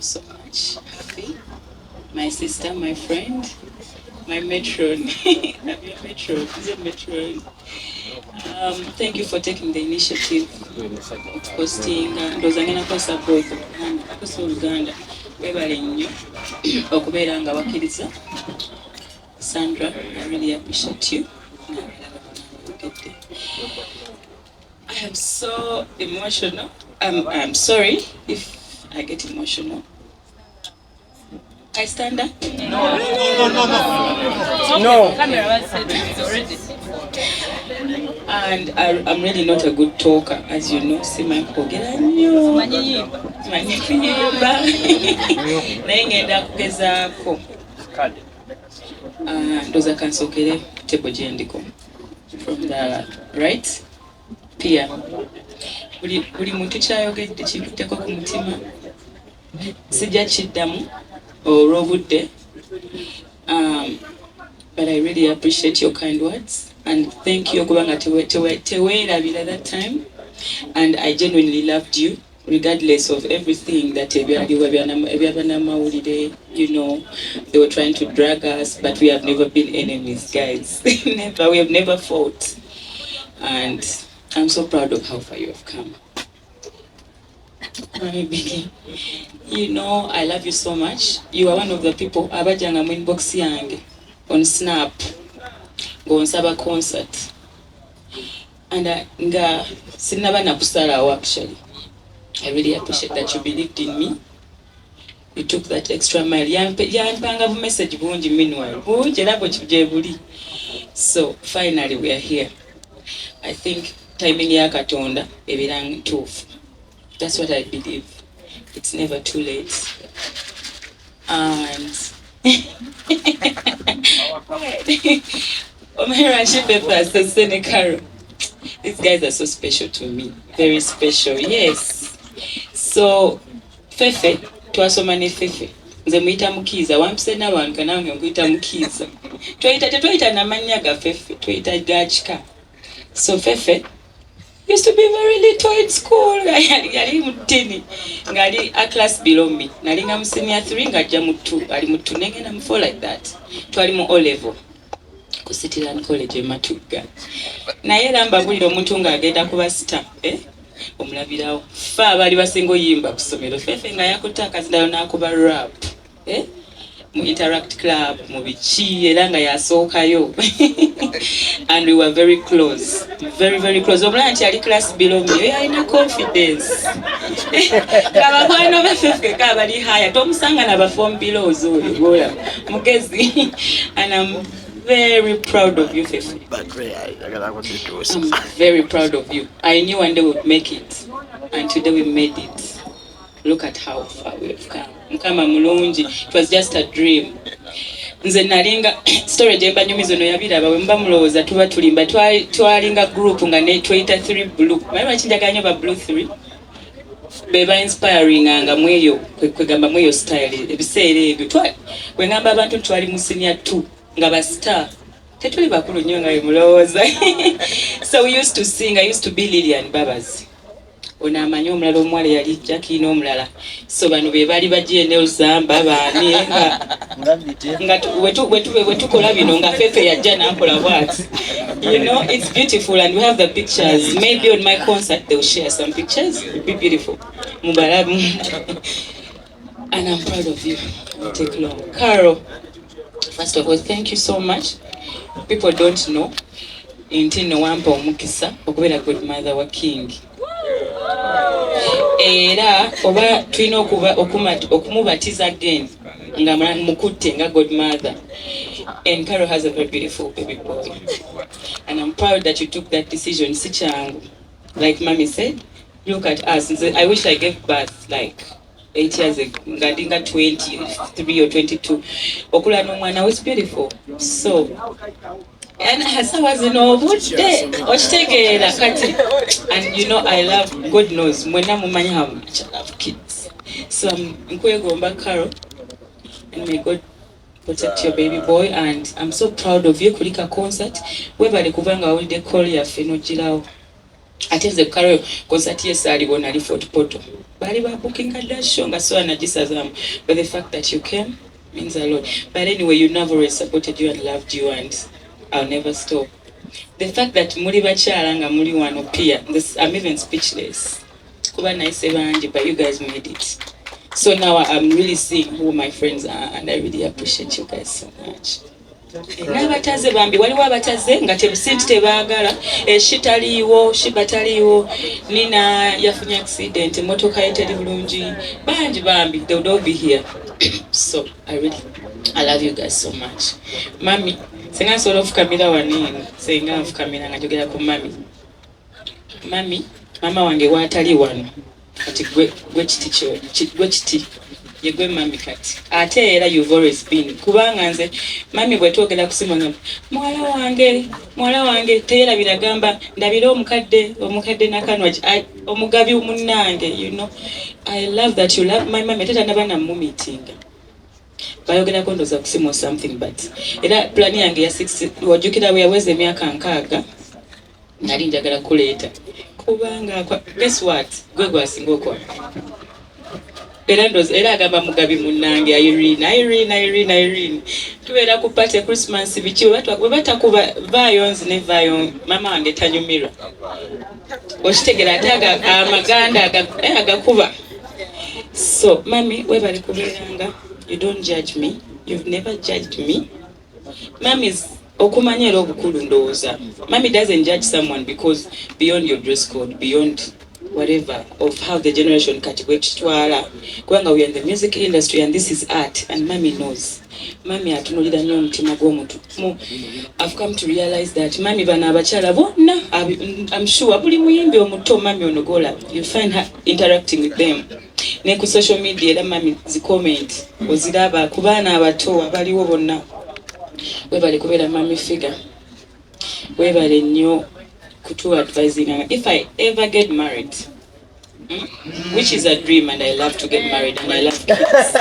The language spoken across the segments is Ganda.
so much happy. My sister, my friend, my matron. I'm your matron. She's a matron. Thank you for taking the initiative of hosting Ndozangena support Uganda. Webale nnyo okubeera nga wakkiriza. Sandra, I really appreciate you. I am so emotional. I'm sorry if I get emotional. I stand up? No. And I'm really not a good talker, as you know. See my kogera nnyo. Manyi kuyimba. Naye ngenda kugezaako. Ndoza kansokere tebo gye ndiko. From the right. Pia. Buli muntu kyayogedde kintutteko ku mutima. Sijja kiddamu olw'obudde. But I really appreciate your kind words and thank you kubanga teweerabira that time, and I genuinely loved you regardless of everything that you know, they were trying to drag us, but we have never been enemies, guys. Never, we have never fought, and I'm so proud of how far you have come. You know, I love you so much. You are one of the people abajanga mu inbox yange on Snap go nsaba concert, and nga sinaba nakusalawo. Actually, I really appreciate that you believed in me. You took that extra mile. Yampanga bu message bungi meanwhile bungi labo kije buli. So finally we are here. I think timing ya Katonda ebirang tuufu. That's what I believe. It's never too late. And these guys are so special to me. Very special, yes. So, Fefe, twasomane Fefe. Nze muyita Mukiza. Wampise n'abantu kanange nkuyita Mukiza. Twayita n'amannya ga Fefe. Twayita Gachika. So, Fefe used to be very little in school. Yali mutini. Ngali a class below me. Nali nga mu senior 3 ngajja mu 2. Ali mu 2 nengenda mu 4 like that. Twali mu O level. Ku Cityland College Matugga. Naye lamba bulira omuntu ng'agenda kuba star. Omulabirawo. Fa abali basinga oyimba ku ssomero. Fefe nga yakutaka ziddayo n'akuba rap. Mu Interact Club, mu biki era nga yasookayo. And we were very close. Very, very close. Omulala nti ali class below me. Alina confidence. Kabakwano bafefe kabali higher. Tomusanga na bafom below oyo gola. Mugezi. And I'm very proud of you, Fefe. I'm very proud of you. I knew one day we would make it. And today we made it. Look at how far we have come. Mukama mulungi. It was just a dream. Nze nalinga story jemba nyumizo no yabiraba bwe mba mulowooza tuba tulimba twalinga group nga ne twita 3 blue. Mayi bakinjaganya ba blue 3. Beba inspiring anga mweyo kwegamba mweyo style ebiseera ebyo. Bwe ngamba abantu twali mu senior 2 nga ba star. Tetuli bakulu nnyo nga mulowooza. So we used to sing. I used to be Lilian Babas. Ona amanyi omulala omuwala yali Jackie n'omulala. So bano be bali bajje Nelzamba baani nga wetukola bino nga Fefe yajja n'akola bwati. You know, it's beautiful and we have the pictures. Maybe on my concert they'll share some pictures. It'll be beautiful. Mubalamu. And I'm proud of you. It'll take long. Carol, first of all, thank you so much. People don't know. Intino wampa omukisa okubeera godmother wa King. Era oba tulina okumubatiza again nga mukutte nga godmother. And Carol has a very beautiful baby boy. And I'm proud that you took that decision. Si changu. Like Mommy said, look at us. I wish I gave birth like 8 years ago. Ngadinga 23 or 22. Okula n'omwana was beautiful. So, and Hasa was in obudde okitegeera kati. And you know I love, God knows, mwena mumanyi how much I love kids. So nkwegomba Carol, and may God protect your baby boy. And I'm so proud of you kulika concert. Webale kubanga wawulidde call yaffe n'ogirawo. Ateze karo concert yesali wona ali Fort Poto. Bali ba booking at that show nga so anagisazam. But the fact that you came means a lot. But anyway, you never always supported you and loved you, and I'll never stop. The fact that muri bachala nga muri wano pia, I'm even speechless. Kuba nice banji, but you guys made it. So now I'm really seeing who my friends are, and I really appreciate you guys so much. N'abataze bambi waliwo abataze nga tebisenti tebaagala shitaliiwo shibataliiwo nina yafunye accident emotoka ye teri bulungi banji bambi they would all be here. So I love you guys so much. Mami senga sort of kamera wanini senga of kamera nga jogera ku mami mama wange watali wano kati gwe kiti yegwe mami kati ate era you've always been kubanga nze mami bwe twogera kusima ngamba mwala wange teyera biragamba ndabira omukadde nakanwa omugabi munnange, you know. I love that you love my mami tata nabana mu meeting bayogera kondoza kusima something, but era plan yange ya 6 wajukira we yaweze emyaka nkaaga nali njagala kuleeta kubanga guess what gwe gwasinga okwa era agamba mugabi munnange Irene tubeera ku party Christmas biki bwe batakuba vayons ne vayon mama wange tanyumirwa okitegera ate amaganda agakuba. So mami webali kubeeranga, you don't judge me, you've never judged me. Mami's okumanya era obukulu ndowooza. Mami doesn't judge someone because beyond your dress code, beyond whatever of how the generation katibwetitwala kubanga we are in the music industry and this is art, and mami knows. Mami atunulira nnyo omutima gw'omuntu. I've come to realize that mami bana abakyala bonna I'm sure buli muyimbi omuto mami onogola you find her interacting with them ne ku social media era mami zi comment oziraba ku baana abato abaliwo bonna webale kubeera mami figure webale nnyo kutu advising if I ever get married, which is a dream, and I love to get married and I love kids.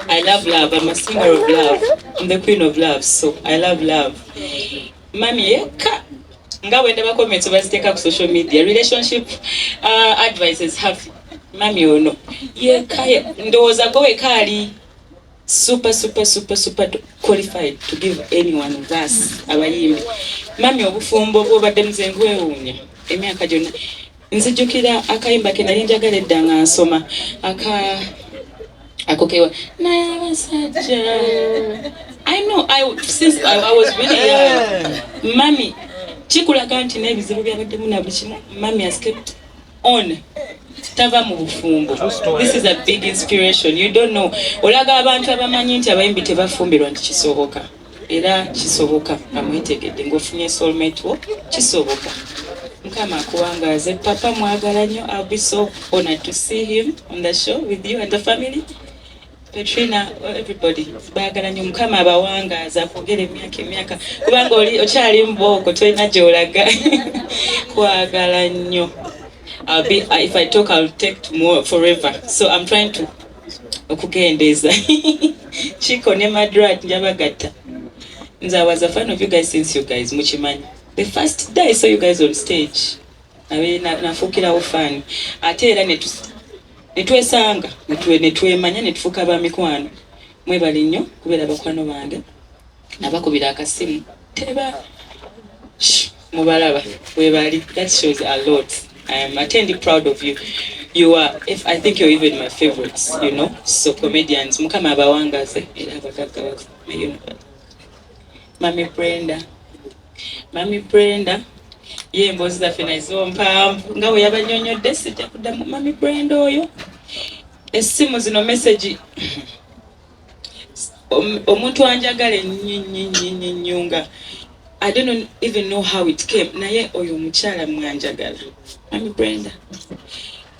I love love. I'm a singer of love. I'm the queen of love, so I love love. Mami yeka nga wenda ba comments baziteka ku social media relationship advices have mami ono yeka ndoza go ekali super qualified to give anyone of us abayimbi. Mami obufumbo bwobadde muzengwe wunya emyaka gyonna nzijukira akayimba ke nali njagala eddanga nsoma akokewa naye abasajja. I know since I was really young. Mami kikulaga nti n'ebizibu byabaddemu na buli kimu mami has kept on tava mu bufumbo. This is a big inspiration. You don't know olaga abantu abamanyi nti abayimbi tebafumbirwa nti kisoboka era kisoboka amwetegedde ng'ofunye soulmate wo kisoboka. Mukama akuwangaze papa mwagala nnyo. I'll be so honored to see him on the show with you and the family. Petrina, everybody baagala nnyo. Mukama abawangaza akwogera emyaka kubanga oli okyali mbooko tolina gy'olaga kwagala nnyo. If I talk I'll take more forever, so I'm trying to okugendeza Chico ne Madrat njabagatta. I was a fan of you guys since you guys muchimanyi. The first day I saw you guys on stage nafukirawo fan ate era netwesanga netwemanya netufuuka bamikwano. Mwebali nnyo kubeera bakwano bange nabakubira akasimu teba mubalaba webali. That shows a lot. I am eternally proud of you. You are, I think you're even my favorites, you know. So comedians, mukama abawangaze era abagagga Mami Brenda ye emboozi zaffe nazo mpanvu nga bwe yabanyonyodde sijja kuddamu Mami Brenda oyo. Essimu zino message omuntu anjagala ennyo I don't even know how it came. Naye oyo omukyala mwanjagala Mami Brenda.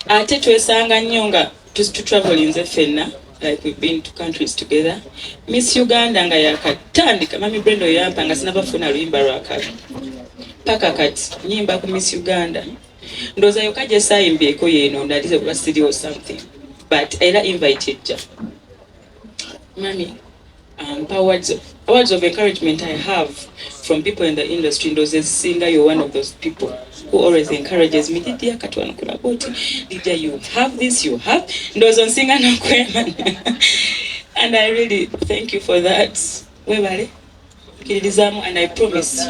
Ate twesanga nnyo nga to travel nze ffenna, like we've been to countries together. Miss Uganda nga yakatandika Mami Brenda oyo yampa nga sinabafuna luyimba lwakabi paka kati nyimba ku Miss Uganda ndoza yokaje sayimbyeko yeno ndalize kuba studio something, but era invited ja Mami words of encouragement I have from people in the industry. Those as singer, you're one of those people who always encourages me. Lydia, Lydia, you have this, you have. Those on singer and I really thank you for that. And I promise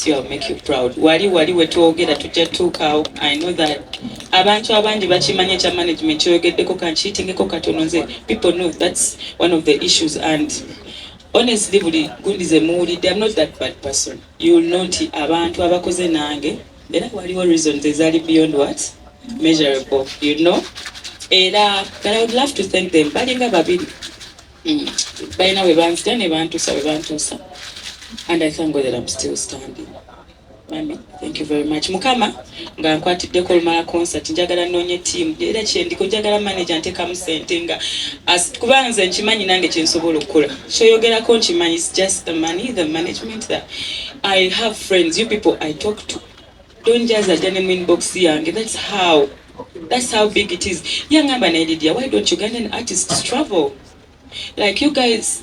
you I'll make you proud. Wali wetuogera tujja tukao. I know that abantu abandi bakimanya cha management yogeddeko kanchitingeko katononze. People know that's one of the issues, and honestly buli gundize muwulidde, I'm not that bad person. You'll note abantu abakoze nange era waliwo reasons ezali beyond what measurable, you know. Era but I would love to thank them. Balinga babiri balina webanzita ne bantusa. And I thank God that I'm still standing. Mami, thank you very much. Mukama, nga nkwatiddeko olumala concert, njagala nnoonye team. Era kyendiko njagala manager ntekamu ssente nga kubanga nze nkimanyi nange kye nsobola okukola. Kyoyogerako nkimanyi, it's just the money, the management that I have friends, you people I talk to. Don't just ajja mu inbox yange. That's how big it is. Yangamba ne Lydia, why don't Ugandan artists travel? Like you guys,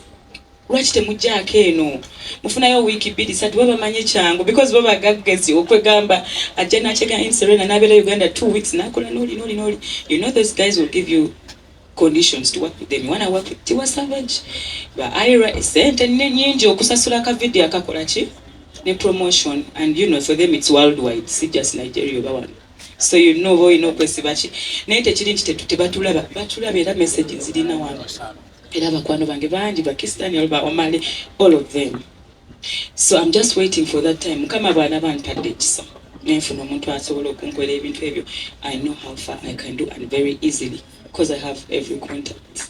lwaki temujjaako eno mufunayo wiiki bbiri ssatu babamanye kyangu because baba gaggezi okwegamba ajja nakyega inserena n'abeera Uganda 2 weeks nakola noli. You know those guys will give you conditions to work with them. You want to work with Tiwa Savage, but Ira sente nyingi okusasula ka video akakola ki ne promotion, and you know for them it's worldwide, see just Nigeria oba. So you know kwesi bachi naye tekiri nti tebatulaba era messages zirina wano. Era bakwano bange bangi Pakistani alba omale, all of them. So I'm just waiting for that time. Mukama bana bantadde kiso nenfuna omuntu asobola okunkolera ebintu ebyo. I know how far I can do, and very easily because I have every contact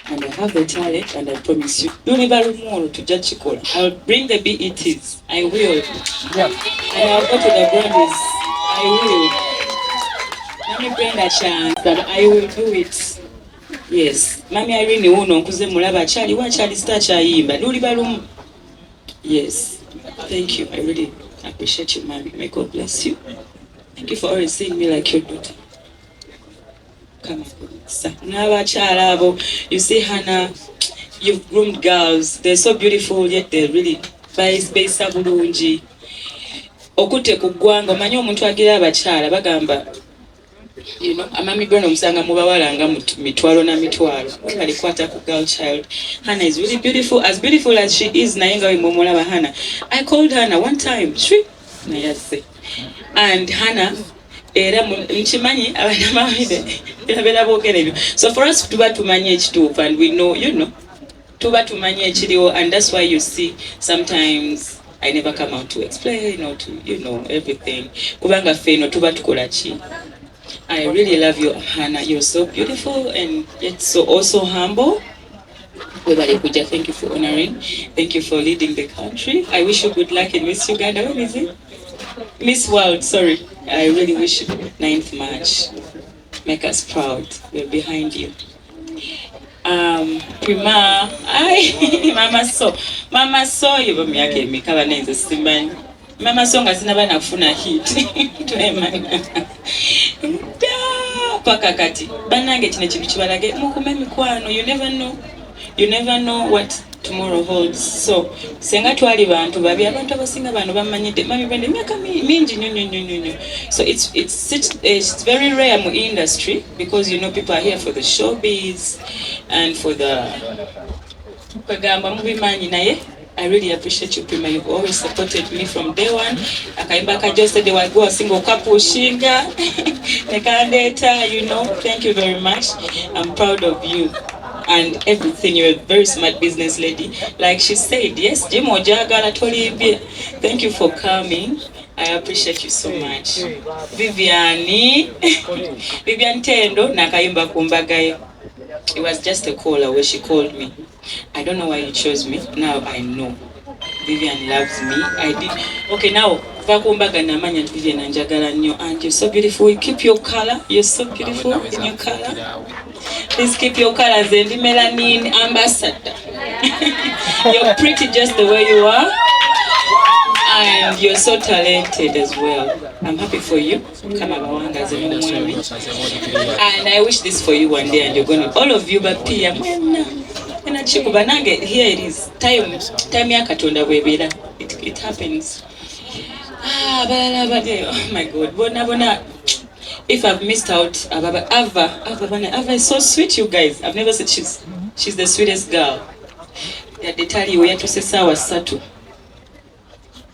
and I have the talent, and I promise you I'll bring the BETs. I will. Yeah. And I'll go to the Grammys. I will. Let me bring a chance that I will do it. Yes. Mami Irene uno nkuze mulaba chali star chayimba luli balumu. Yes. Thank you. I really appreciate you, Mami. May God bless you. Thank you for always seeing me like your daughter. Come on. You see Hannah, you've groomed girls. They're so beautiful, yet they're really base bulungi. Okute kugwanga manyi omuntu agira abakyala bagamba, you know, amami gano musanga mubawalanga mitwalo na mitwalo. Alikwata ku girl child. Hannah is really beautiful as she is. Nayenga we mumulaba Hannah. I called Hannah one time. And Hannah era mchimanyi abana mawide era boogera ebyo. So for us tuba tumanye ekituufu, and we know, you know, tuba tumanye ekiriwo, and that's why you see sometimes I never come out to explain or to, you know, everything. Kubanga feno tuba tukola chi. I really love you, Hannah. You're so beautiful and yet so also humble. Thank you for honoring. Thank you for leading the country. I wish you good luck in Miss Uganda. When is it? Miss World, sorry. I really wish you 9th March. Make us proud. We're behind you. Prima, Mama so yibo myake mikaba nenze simanyi. Mama so nga sinaba nafuna hit. Paka kati. Banange kine kintu kibalage mukume mikwano. You never know what tomorrow holds. So senga twali bantu babi abantu abasinga bano bamanyide mami bende myaka mingi nyo. So it's very rare mu industry because you know people are here for the showbiz and for the kagamba mubimanyi naye. I really appreciate you, Prima. You've always supported me from day one. Akaibaka just said they will go a single couple shinga. You know, thank you very much. I'm proud of you and everything. You're a very smart business lady. Like she said, yes, Jimo Jagala Tolibi. Thank you for coming. I appreciate you so much. Vivian Tendo, Nakaimba Kumbagaye. It was just a caller where she called me. I don't know why you chose me. Now I know. Vivian loves me. I did. Okay, now Vakumbaga Namanya Vivian and Jagala Nyo, and you're so beautiful. You keep your color. You're so beautiful in your color. Please keep your colors and the melanin ambassador. You're pretty just the way you are. And you're so talented as well. I'm happy for you. And I wish this for you one day, and you're gonna all of you, but Pia. And I chikuba nange here it is time ya katonda bwebera it happens. Oh my God, bona if I've missed out, Ava is so sweet, you guys. I've never said she's the sweetest girl. Yeah, they tell you we have to say sawa satu.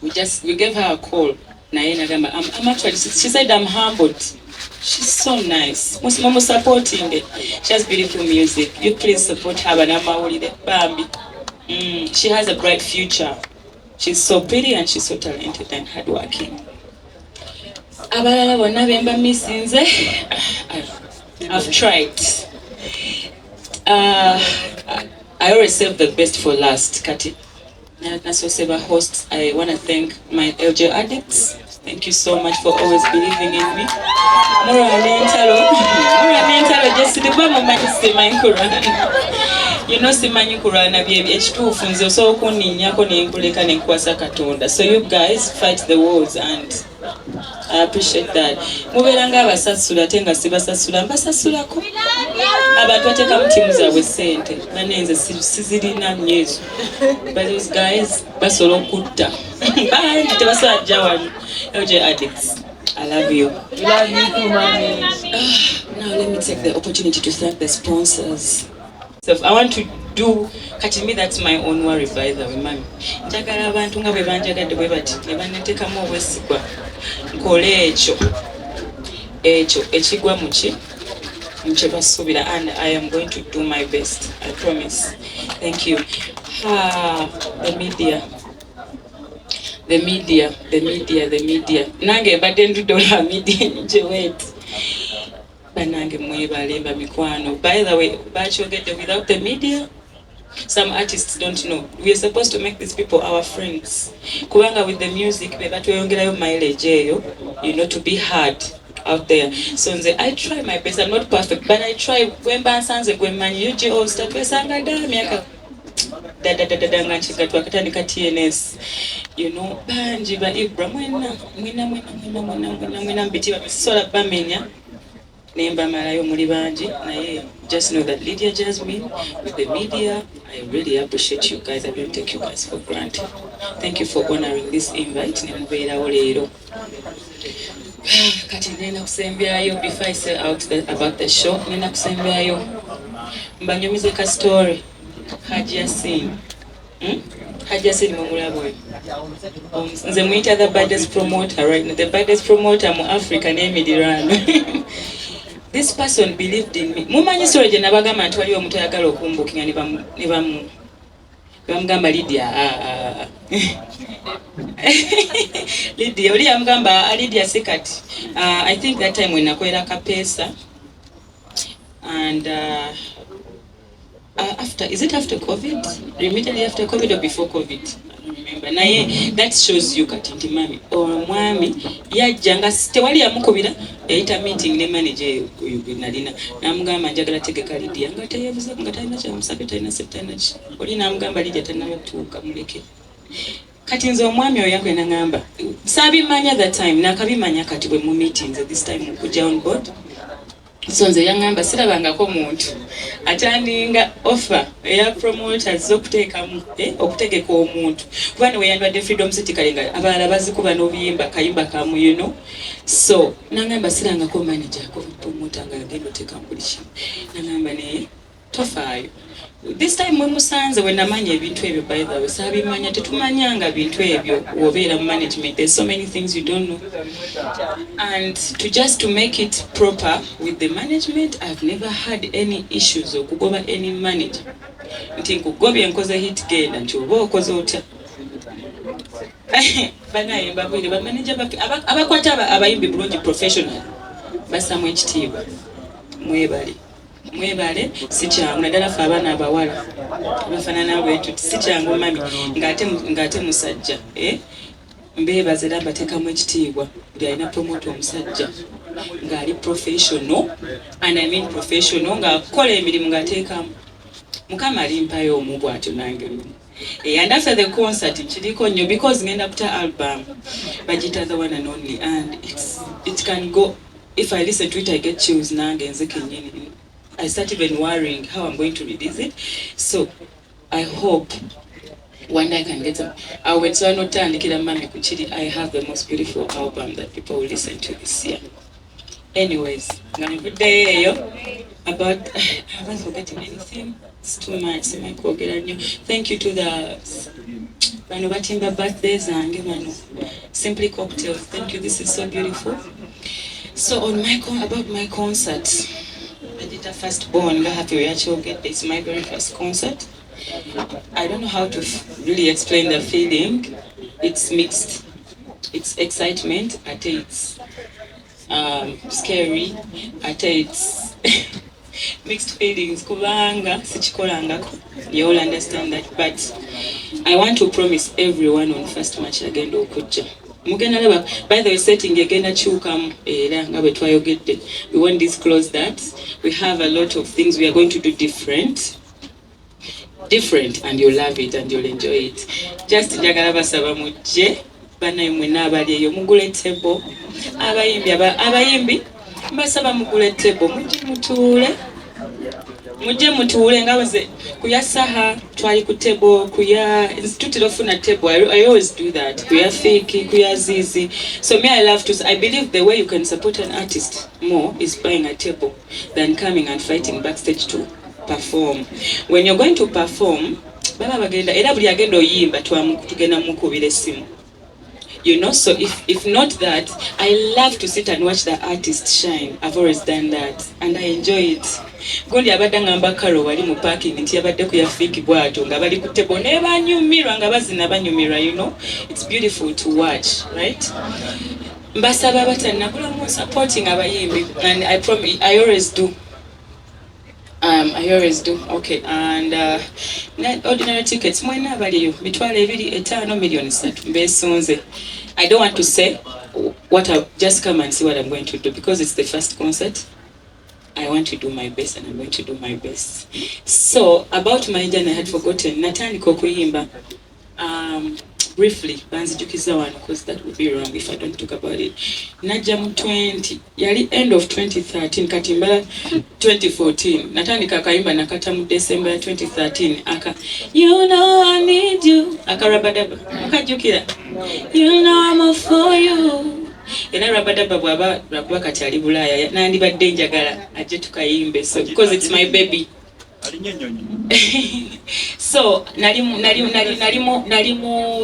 We gave her a call. I'm actually, she said I'm humbled. She's so nice. Mama supporting it. She has beautiful music. You please support her. Bambi. She has a bright future. She's so pretty and she's so talented and hardworking. I've tried. I always save the best for last, Kati. Hosts, I want to thank my LJ addicts. Thank you so much for always believing in me. You know, simanyi kurana ekituufu nze osobola okunninnyako nenkuleka nenkwasa Katonda. So you guys fight the wars and I appreciate that. Mubeera ng'abasasula ate nga sibasasula mbasasulako. Abantu bateekamu ttiimu zaabwe ssente banenze sizirina nnyo ezo. But those guys basobola okutta. Bangi tebasobola ajja wano. LJ addicts. I love you. We love you too, mommy. Now let me take the opportunity to thank the sponsors. So I want to do, kati me that's my own worry by the way, mami. Njagala abantu nga bwe banjagadde bwe bati ne banneteekamu obwesigwa nkole ekyo ekigwa muki kye basuubira, and I am going to do my best. I promise. Thank you. The media. Nange badde ndudola media nje wet. Banange mwebale mba mikwano. By the way, bachogedde without the media, some artists don't know. We are supposed to make these people our friends. Kubanga with the music, be batweyongerayo mileage eyo, you know, to be heard out there. So I try my best. I'm not perfect, but I try. When bansanze gwemanyi UG all start wesanga da myaka nga nkigatwa katandika TNS, you know, banji ba Ibra mwena mbiti babisola bamenya nemba malayo muli banji naye. Just know that Lydia Jazimine with the media, I really appreciate you guys. I don't take you guys for granted. Thank you for honoring this invite. Nemubeerawo leero kati nenda kusembyayo before I say out about the show. Nenda kusembyayo mbanyumize ka story Jazimine Mumulabwe. Nze muyita the baddest promoter right now. The baddest promoter mu Africa n'emidirano. This person believed in me. Mumanyi story je nabagamba nti waliwo omuntu ayagala okumbukinga ne bamugamba Lydia. Lydia, oli yamugamba Lydia Sekati. I think that time when nakwera kapesa and is it after COVID? Immediately after COVID or before COVID? I don't remember. Naye that shows you kati nti mami omwami yajjanga tewali yamukubira yayita meeting ne manager nalina namugamba njagala tegeka Lydia nga teyebuza nga talina kyamusabye talina septanachi oli namugamba Lydia tanabatuuka muleke kati nze omwami oyo yakwena ngamba sabimanya that time nakabimanya kati bwe mu meetings at this time okujja on board. So nze yangamba sirabangako muntu atandinga offer eya promoters okuteekamu okutegeka omuntu kubanga we yandwadde Freedom City kalinga abalala bazikuba n'obuyimba kayimba kamu, you know. So nangamba sirangako manager ko promoter nga agenda oteekamu buli kimu nangamba naye tofaayo. This time mwe musanze we namanya ebintu ebyo by the way sabimanya tetumanyanga bintu ebyo wobeera mu management. There's so many things you don't know, and to make it proper with the management, I've never had any issues okugoba any manager nti nkugobye nkoze hit genda nti oba okoze otya banaye babwire bamanager abakwata abayimbi bulungi professional basamu ekitiibwa mwebale si kyangu naddala fe abaana abawala bafaanana bwetu si kyangu mami ng'ate musajja mbeebaza era mbateekamu ekitiibwa buli alina promote omusajja ng'ali professional, and I mean professional, ng'akola emirimu ng'ateekamu mukama alimpayo omu bw'atyo nange and after the concert kiriko nnyo because ngenda kuta album bagita the one and only, and it can go, if I listen to it I get chills nange nze kennyini. I start even worrying how I'm going to release it. So I hope one day I can get them. I went to Anotandikira Mami Kuchiri. I have the most beautiful album that people will listen to this year. Anyways, good day about I haven't forgotten anything. It's too much. Thank you to the Batimba birthdays and Simply Cocktails. Thank you. This is so beautiful. So on about my concert, Medita Firstborn, it's my very first concert. I don't know how to really explain the feeling. It's mixed. It's excitement. I tell it's scary. I tell it's mixed feelings. Kubanga, sichikolangako. You all understand that. But I want to promise everyone on first match again do kuja. By the way, setting again at Chukam, we won't disclose that. We have a lot of things we are going to do different, and you'll love it and you'll enjoy it. Just Jagarabasaba Muje, Bana Munabadi, Mugule table, Abayimbi, Basaba Mugule table, Muje Mutule, and I was Kuya Saha, try ku table, Kuya Institute of Funa table. I always do that. Kuya Fiki, Kuya Zizi. So me, I love to. I believe the way you can support an artist more is buying a table than coming and fighting backstage to perform. When you're going to perform, you know, so if not that, I love to sit and watch the artist shine. I've always done that and I enjoy it. Gondi abadde ngamba karo wali mu parking nti yabadde ku yafiki bwato nga bali ku table ne banyumirwa nga bazina banyumirwa, you know, it's beautiful to watch, right? Mbasaba batanakula mu supporting abayimbi, and I promise I always do. Okay, and ordinary tickets mwena baliyo mitwalo 2.5 million mbesonze. I don't want to say what I'll just come and see what I'm going to do because it's the first concert. I want to do my best and I'm going to do my best. So about my journey I had forgotten natandika okuyimba briefly banzijukiza wano because that would be wrong if I don't talk about it. Najja mu 20 yali end of 2013 katimbala 2014 natandika akayimba nakata mu December 2013 aka you know I need you akarabadaba akajukira you know I'm all for you. Era rabadaba bwaba kati ali Bulaya nandibadde njagala ajje tukayimbe so because it's my baby. So nalimu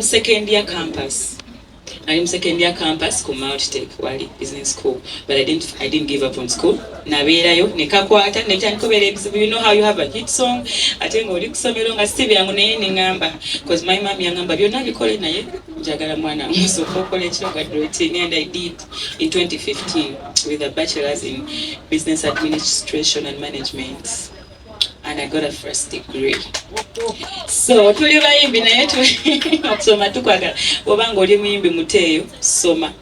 second year campus. Second year campus ku Mount Tech wali business school, but I didn't give up on school. Nabeerayo nekakwata nekyankobera ebizibu. You know how you have a hit song ate ng'oli kusomero nga si byangu naye nengamba because my mom yangamba byonna bikole naye njagala mwana musooka okola ekiro graduating, and I did in 2015 with a bachelor's in business administration and management. And I got a first degree. So tuli bayimbi naye okusoma tukwagala obanga oli muyimbi muteeyo soma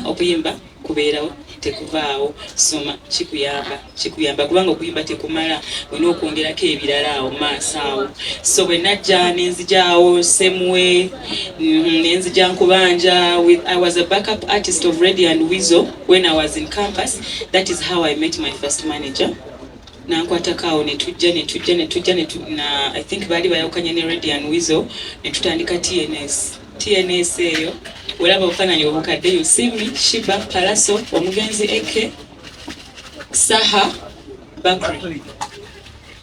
okuyimba kubeerawo tekuvaawo soma kikuyamba kubanga okuyimba tekumala olina okwongerako ebirala awo maaso awo. So bwe najja nenzijaawo semwe nenzija nkubanja I was a backup artist of Reddy and Weasel when I was in campus. That is how I met my first manager. Nankwatakawo netujja na I think bali bayawukanye ne Reddy and Weasel netutandika TNS eyo olaba obufaananyi obukadde you see me Shiba Palaso omugenzi Eke Saha Bakri.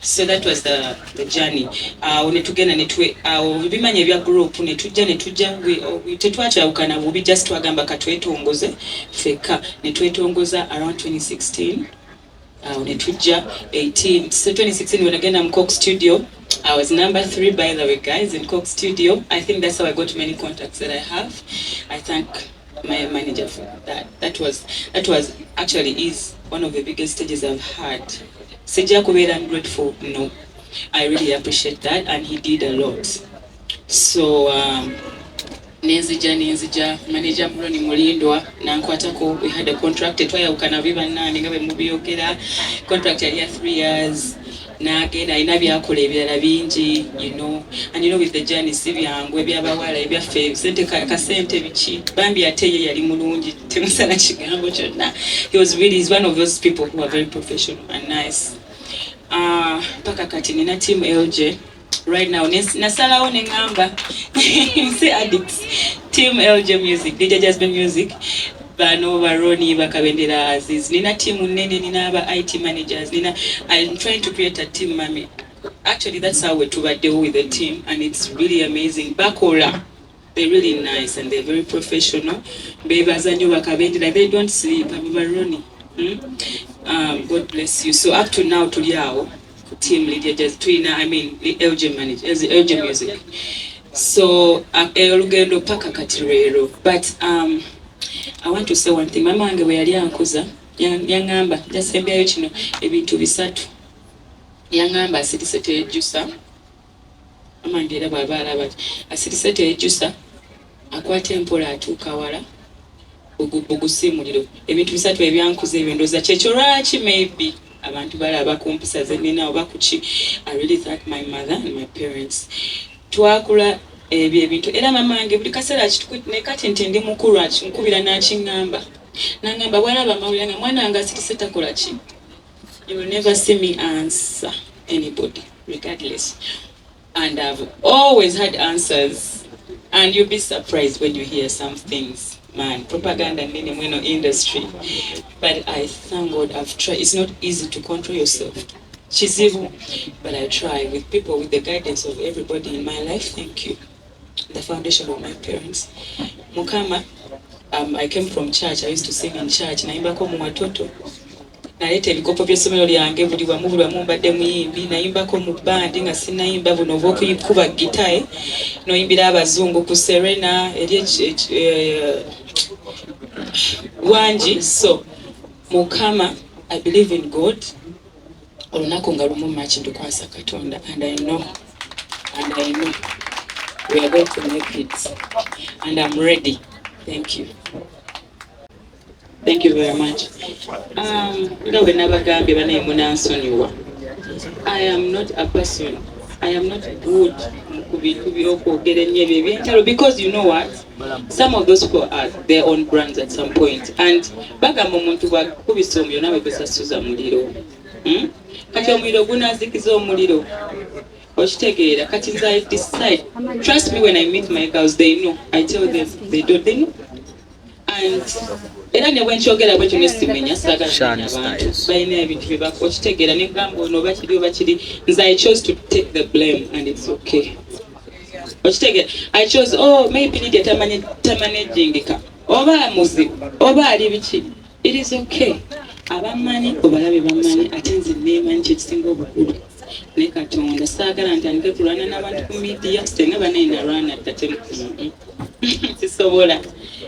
So that was the journey. Netugenda bimanya ebya group netujja tetwakyawukana bubi just twagamba katwetongoze feka netwetongoza around 2016. Netujja 18. So 2016 when I got in Coke Studio, I was number 3 by the way, guys, in Coke Studio. I think that's how I got many contacts that I have. I thank my manager for that. That was actually is one of the biggest stages I've had. Sija kubera, I'm grateful. No, I really appreciate that, and he did a lot. So nenzija manager Muroni Mulindwa nankwatako. We had a contract twayawukana biba nani nga bemubiyogera contract yali 3 years nagenda alina byakola ebirala bingi, you know, and you know with the journey si byangu ebyabawala ebyaffe sente kasente biki bambi ateye yali mulungi temusana kigambo kyonna. He's one of those people who are very professional and nice. Paka kati nina team LJ right now nasalawo ne ngamba see addicts team LJ Music Lydia Jazimine Music bano baroni bakabendera Aziz nina team nene nina aba IT managers nina I'm trying to create a team mami. Actually that's how we deal with the team and it's really amazing. Bakola they're really nice and they're very professional. Bebazanyo bakabendera they don't sleep abaroni. God bless you. So up to now tuliao team Lydia Jazimine I mean the LJ manager LJ Music. So olugendo paka katirero but I want to say one thing. Mama wange we yali ankuza yangamba jasembyayo kino ebintu bisatu yangamba asirisete ejusa mama ndera babala bati asirisete ejusa akwate empola atuuka wala ogusimuliro ebintu bisatu ebyankuza ebyo ndoza kyekyo lwaki maybe abantu balaba kumpisa zenina oba kuki. I really thank my mother and my parents twakula ebintu era mama wange buli kaseera kitukune kati nti ndi mukulu nkubira nakingamba nangamba bwalaba mawulira nga mwana wange asirise takola ki. You will never see me answer anybody regardless and I've always had answers and you'll be surprised when you hear some things. Man, propaganda nini mweno industry but I thank God I've tried. It's not easy to control yourself chizibu but I try with people with the guidance of everybody in my life. Thank you. The foundation of my parents. Mukama, I came from church. I used to sing in church. Naimba ko mu watoto. Naleta ebikopo by'essomero lyange buli wamu mbadde muyimbi. Naimba ko mu band nga sinaimba buno obw'okuyikuba gitae. Noyimbira abazungu ku Serena wanji. So Mukama, I believe in God. Olunako nga lumu machi ndukwasa Katonda and I know we are going to make it and I'm ready. Thank you. Thank you very much. I am not a person. I am not good because you know what? Some of those people are their own brands at some point. And baga momuntu wa kubisomyo nawe besasuza muliro. Kati omuliro gunazikiza omuliro. Oshitegeera kati I decide. Trust me when I meet my girls, they know. I tell them they know. And era ne wenchogera bwe tunesimenya sagala abantu bayina ebintu bibako oshitegeera ne gambo no bakiri nze I chose to take the blame and it's okay. Oshitegeera I chose maybe Lydia tamanagingika oba muzi oba ali biki it is okay. Abamani obalabe bamani ate nze neemanyi kyekisinga obukulu ne Katonda saagala ntandike kulwana n'abantu ku media senga banaina lwana tate sisobola.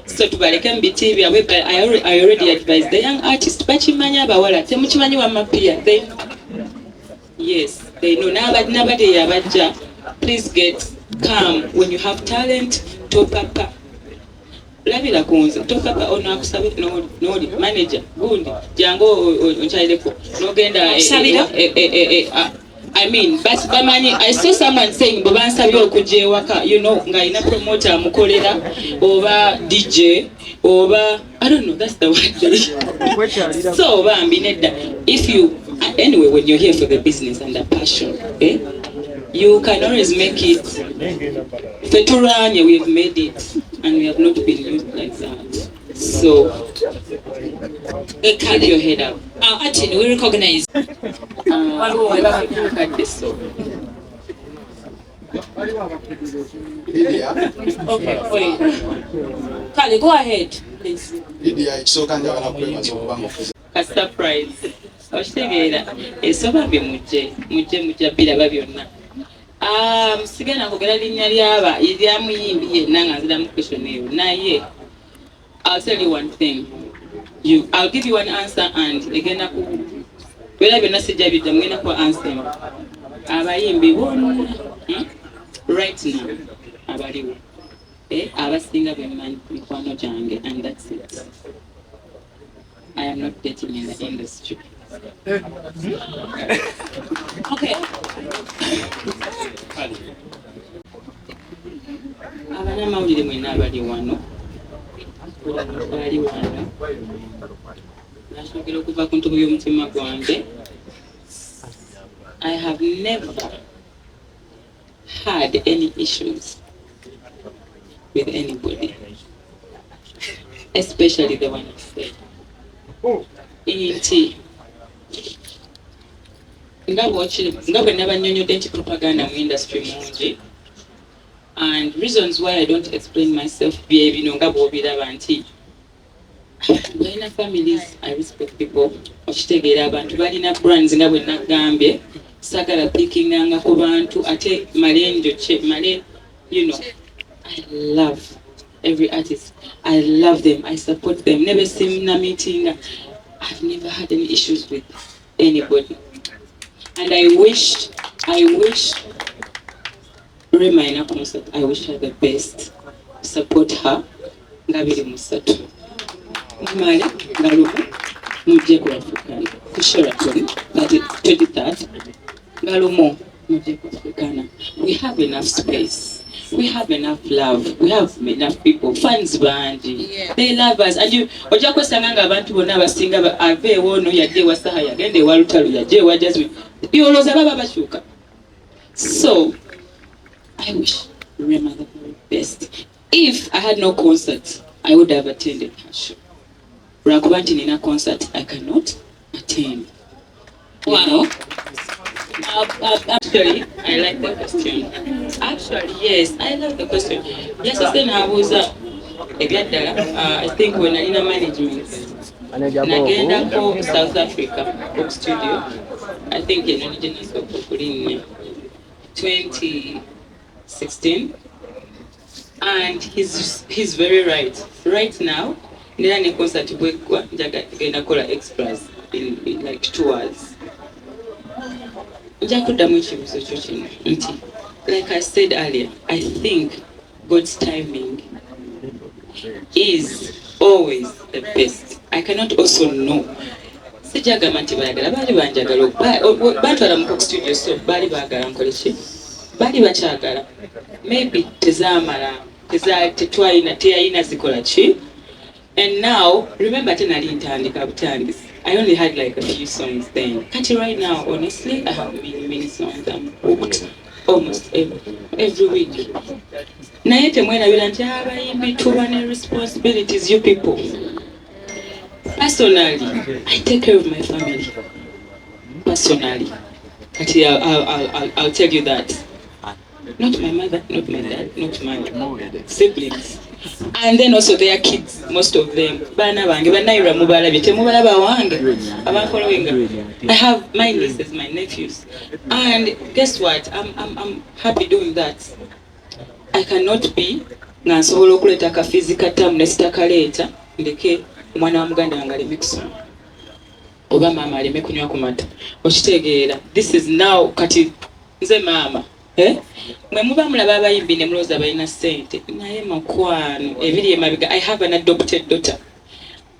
So tubaleke mbiti byabwe but I already advised the young artist bakimanya abawala temukimanyi wa mapia they know. Yes they know. Nabade yabajja please get calm when you have talent top up. Labira kunze toka pa ono akusabe no manager gundi jango onchaileko no genda I mean but bamanyi I saw someone saying bobansabe okuje waka you know nga ina promoter mukolera oba DJ oba I don't know that's the word. So bambi nedda if you anyway when you're here for the business and the passion you can always make it. Feturanya we've made it and we have not been used like that. So keep your head up. Atin, we recognize. Okay, wait. Kali, go ahead, please. A surprise. Oshitegeera esoba bye mujje biraba byonna. Sigana kugera linnya lyaba eryamuyimbi yenna nga nziramu question eyo naye I'll tell you one thing. I'll give you one answer and egenda ku bera byonna sijja bidda mugenda ku answer abayimbi bonna right now abaliwo abasinga bemmanyi mikwano gyange and that's it. I am not dating in the industry. Okay. Abana mawulire mwena abali wano. Nashogera okuva ku ntubu y'omutima gwange. I have never had any issues with anybody, especially the one I said. E.T. Ngabo nabanyonyodde nti propaganda mu industry mungi, and reasons why I don't explain myself bye bino ngabo obiraba nti balina families, I respect people, okitegeera abantu balina brands nga bwe nagambye, sagala pickinga ku bantu ate malenjo male, you know. I love every artist. I love them. I support them. Never seen a meeting. I've never had any issues with anybody. And I wish Rema in a concert, I wish her the best. Support her. Ngabiri musatu. Mali, Ngalumu, Mujeko African. Kusheraton, that is 23rd. Ngalumu, Mujeko Africana. We have enough space. We have enough love. We have enough people. Fans banji. Yeah. They love us. And you, oja kwesanga abantu bonna abasinga ave wono yadde wasaha yagende walutalo yadde wa Jazimine. Yoloza baba bashuka. So, I wish Rema the very best. If I had no concert, I would have attended her show. Rakubanti nina concert, I cannot attend. Wow. Actually, I like the question. Actually, yes, I love the question. Yes, I was I think when I in a management, Nagenda for South Africa book studio. I think in 2016, and he's very right. Right now, nina concert wekwa njagenda kola extras in like 2 hours. Like I said earlier, I think God's timing is always the best. I cannot also know. Bantu bala mu studio so bali bagala nkolechi. Bali bachagala. Maybe tezamala, tetwaina teyina zikola chi. And now, remember tena lintandika butandisi. I only had like a few songs then. Kati right now, honestly, I have many songs. I'm booked almost every week. Naete mwena bilanti abayimbi tubane responsibilities, you people. Personally, I take care of my family. Personally. Kati, I'll tell you that. Not my mother, not my dad, not my siblings. And then also their kids, most of them. I have my nieces, my nephews. And guess what? I'm happy doing that. I cannot be nasobola okuleta ka physical term nesitakaleta ndeke omwana wa muganda wange aleme kusoma oba mama aleme kunywa ku mata okitegeera. This is now kati nze mama mwe muba mulaba abayimbi ne mulooza balina ssente naye makwano ebiri emabiga. I have an adopted daughter.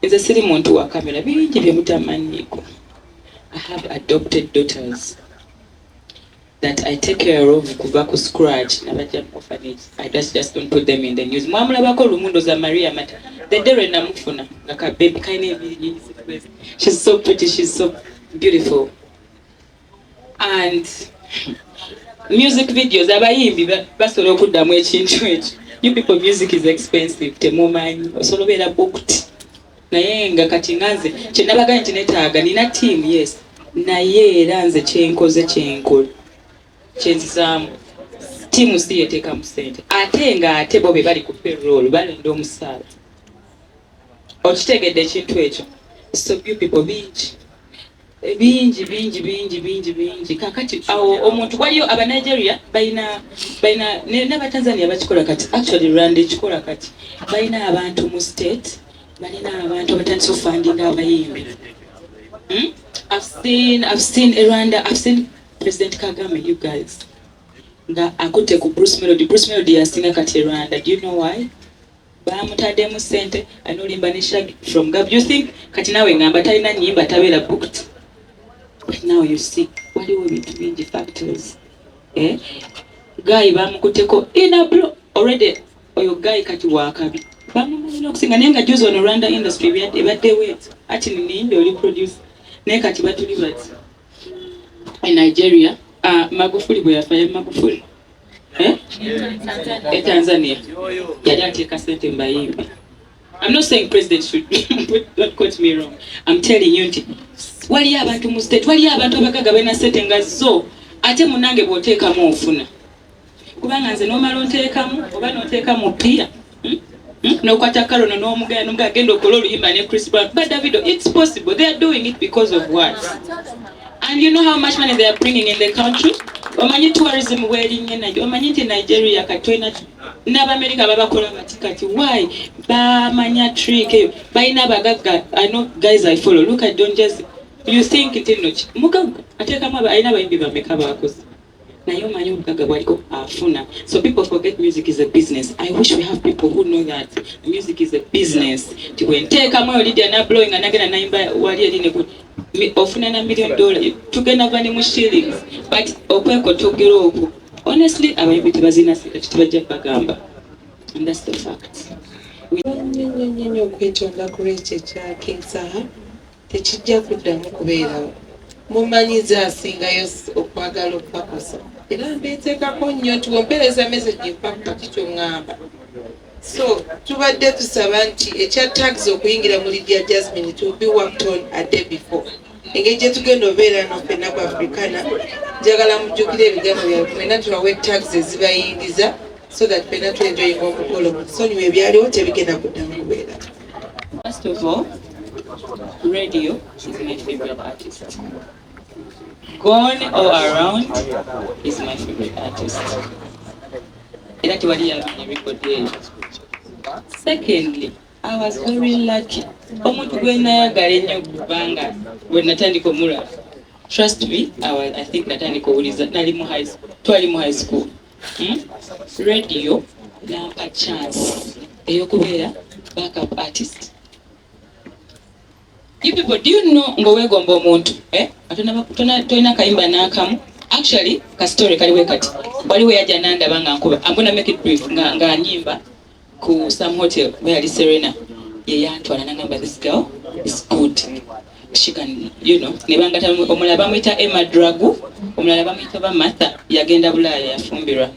Nze siri muntu wa kamera bingi bye mutamanyiiko. I have adopted daughters that I take care of kuva ku scratch nabajja mu orphanage. I just don't put them in the news. Mwamulabako Lumundo za Maria Mata. The day when namufuna ngaka baby kaine ebiri nyingi. She's so pretty, she's so beautiful. And music videos abayimbi basobola okuddamu ekintu ekyo. You people, music is expensive. Temumanyi osobola obeera booked. Naye nga kati nganze kye nabaganya nti netaaga nina team, yes, naye era nze kyenkoze kyenkola kyenzizaamu team si yeteeka mu ssente ate nga ate bo be bali ku payroll balenda omusaala. Okitegedde ekintu ekyo. So you people bingi kakati awo omuntu waliyo aba Nigeria balina n'Abatanzania bakikola kati. Actually Rwanda ekikola kati balina abantu mu state, balina abantu abatandise funding abayimbi. I've seen Rwanda, I've seen President Kagame, you guys nga akutte ku Bruce Melody yasinga kati Rwanda. Do you know why? Bamutaddemu ssente anolimba ne Shaggy from Gab. You think kati nawe ngamba talina nnyimba tabeera booked? But now you see, waliwo ebintu bingi factors. Guy bamukuteko in a blow already. Oyo guy kati wakabi bamumanyi okusinga naye nga juzi ono Rwanda industry ebadde wet ati niyimbe oli produce naye kati batuli bati in Nigeria. Magufuli bwe yafa Magufuli Tanzania. Yali take a sente mbayimbi. I'm not saying president should don't quote me wrong. I'm telling you wali abantu mu state wali abantu abagaga bena sente ngazo ate munange bw'oteeka mu ofuna. Kubanga nze n'omala onteekamu oba n'oteekamu pia. N'okwata Karono n'omugaya n'omugaya genda okola oluyimba ne Chris Brown. But Davido, it's possible. They are doing it because of what? And you know how much money they are bringing in the country? Omanyi tourism wedding in Nigeria. Omanyi nti Nigeria katwena n'Abamerika babakola matikati. Why? Bamanya trick. Bayina bagaga. I know guys I follow. Look at Don Jazzy. You think it in nochi. Mugaga. Ateka maba ayina bayimbi bameka bakoze. Nayo manyo mugaga waliko afuna. So people forget music is a business. I wish we have people who know that music is a business. Tiwenteka moyo Lydia na blowing anagena naimba wali eline ku ofuna na $1 million tugenda vani mu shillings. But okweko togero oku. Honestly, abayimbi tebazina tibajja bagamba. And that's the fact. Nyo kwetonda kureche cha King Saha tekijja kuddamu kubeerawo. Mumanyiza asingayo okwagala okupakusa. Era mbeeteekako nnyo nti wompereza message empakuka kikyo ngamba. So tubadde tusaba nti ekya tags okuyingira mu Lydia Jazimine to be worked on a day before. Engeri gye tugenda obeera n'ofenna ku Africana njagala mujjukire ebigambo byabwe ffenna tubawe tags ezibayingiza so that ffenna tuenjoyinga omukolo mutusonyiwa ebyaliwo tebigenda kuddamu kubeera. First of all, Radio is my favorite artist. Gone all around is my favorite artist. Secondly, I was very lucky. Trust me, I think high school. Radio, now a chance. Backup artist. You people, do you know Ngowego Mbomuntu? Atona kaimba nakamu. Actually, ka story kaliwe kati. Waliwe yaja nanda banga nkuba. I'm gonna make it brief. Nga nyimba ku some hotel where Serena. Yeah, Antoine nangamba, this girl is good. She can, you know. Nebanga tamu omulaba mwita Emma Dragu, omulaba mwita ba Martha yagenda Bulaya yafumbirwa.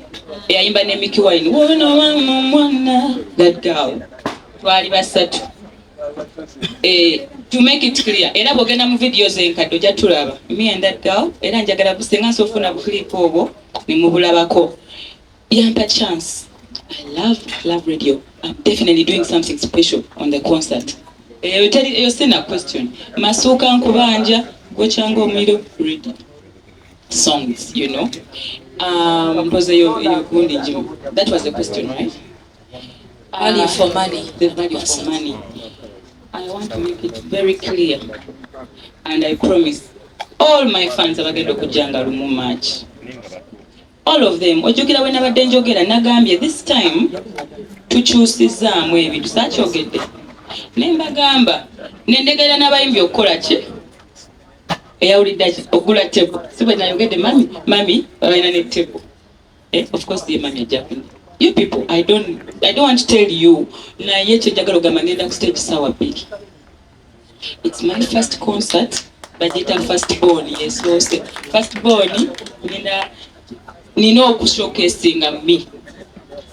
Yayimba ne Mickey Wine. Mwana that girl. Twali basatu. To make it clear, era bogenda mu videos enkaddo jatulaba. Me and that girl, era njagala busenga sofuna clip obo ne mubulabako. Yampa chance. I love radio. I'm definitely doing something special on the concert. You send a question. Masuka nkubanja gochanga omuliro read songs, you know. That was the question, right? Value for money. The value for money. I want to make it very clear, and I promise all my fans are going to kujanga lumu match. All of them. Ojukira when never denjogera nagambye this time to choose izamwe ebintu sakyogedde. Nemba gamba nendegera nabayimbi okola ki? Eyawulidde ogula table. Sibe nayogedde mami alina ne table. Of course the mami Japan. You people, I don't want to tell you na yeche jagalo gamangenda ku stage sawa big. It's my first concert, but it's first born, yes. So first born nina okushowcasing me.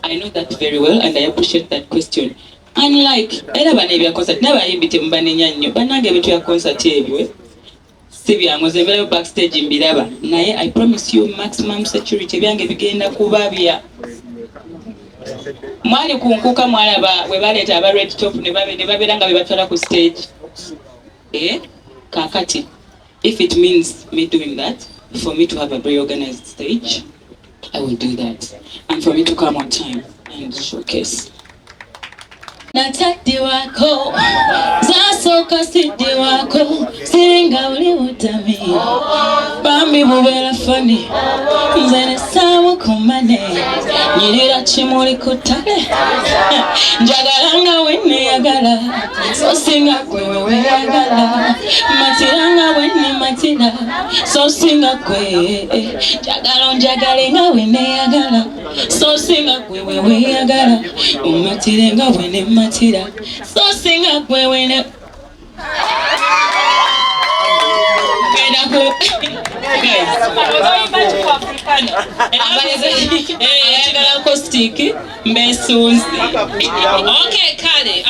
I know that very well and I appreciate that question. Unlike era bane bya concert naba yimbite mbanenya nnyo banange bitu ya concert ebyo sibya ngozembera backstage mbiraba naye I promise you maximum security byange bigenda kubabya. Mwali kunkuka mwalaba we baleta aba red top ne babiranga bebatwala ku stage. Kakati, if it means me doing that, for me to have a very organized stage, I will do that. And for me to come on time and showcase. Natati wako, zasoka sidi wako, siringa uli utami, bambi mubela fani, nzene samu kumane, nyirira chimuli kutale, njagalanga wene yagala, so singa kwewe yagala, matiranga wene matira, so singa kwe, njagalenga wene yagala, so singa kwewe yagala, umatirenga wene matira, so singa kwewe ne. Ayagala kostiki mbesunzi. Okay, kale.